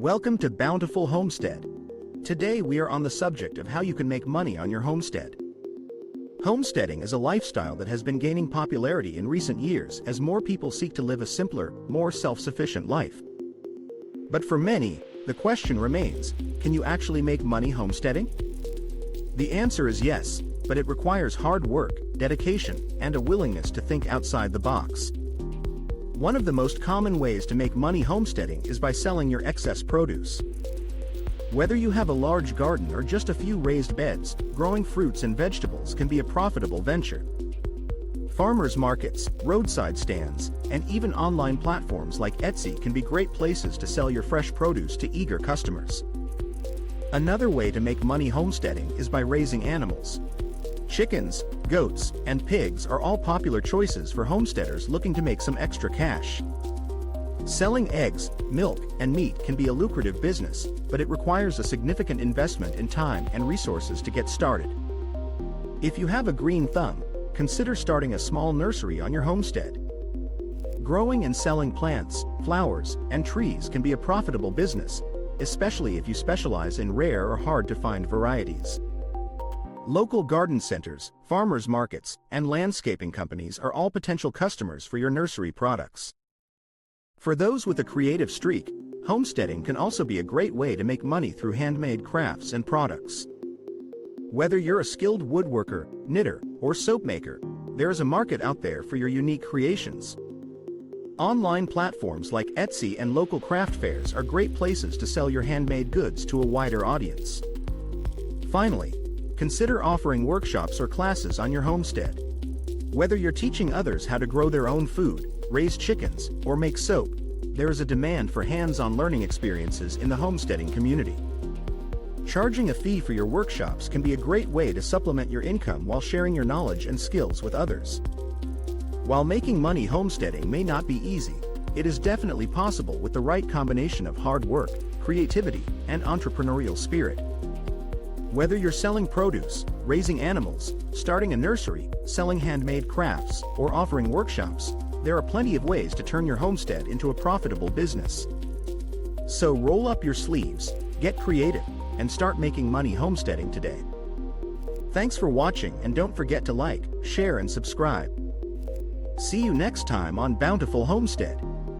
Welcome to Bountiful Homestead. Today we are on the subject of how you can make money on your homestead. Homesteading is a lifestyle that has been gaining popularity in recent years as more people seek to live a simpler, more self-sufficient life. But for many, the question remains, can you actually make money homesteading? The answer is yes, but it requires hard work, dedication, and a willingness to think outside the box. One of the most common ways to make money homesteading is by selling your excess produce. Whether you have a large garden or just a few raised beds, growing fruits and vegetables can be a profitable venture. Farmers markets, roadside stands, and even online platforms like Etsy can be great places to sell your fresh produce to eager customers. Another way to make money homesteading is by raising animals. Chickens, goats, and pigs are all popular choices for homesteaders looking to make some extra cash. Selling eggs, milk, and meat can be a lucrative business, but it requires a significant investment in time and resources to get started. If you have a green thumb, consider starting a small nursery on your homestead. Growing and selling plants, flowers, and trees can be a profitable business, especially if you specialize in rare or hard-to-find varieties. Local garden centers, farmers markets, and landscaping companies are all potential customers for your nursery products. For those with a creative streak, homesteading can also be a great way to make money through handmade crafts and products. Whether you're a skilled woodworker, knitter, or soap maker, there is a market out there for your unique creations. Online platforms like Etsy and local craft fairs are great places to sell your handmade goods to a wider audience. Finally, consider offering workshops or classes on your homestead. Whether you're teaching others how to grow their own food, raise chickens, or make soap, there is a demand for hands-on learning experiences in the homesteading community. Charging a fee for your workshops can be a great way to supplement your income while sharing your knowledge and skills with others. While making money homesteading may not be easy, it is definitely possible with the right combination of hard work, creativity, and entrepreneurial spirit. Whether you're selling produce, raising animals, starting a nursery, selling handmade crafts, or offering workshops, there are plenty of ways to turn your homestead into a profitable business. So roll up your sleeves, get creative, and start making money homesteading today. Thanks for watching, and don't forget to like, share, and subscribe. See you next time on Bountiful Homestead.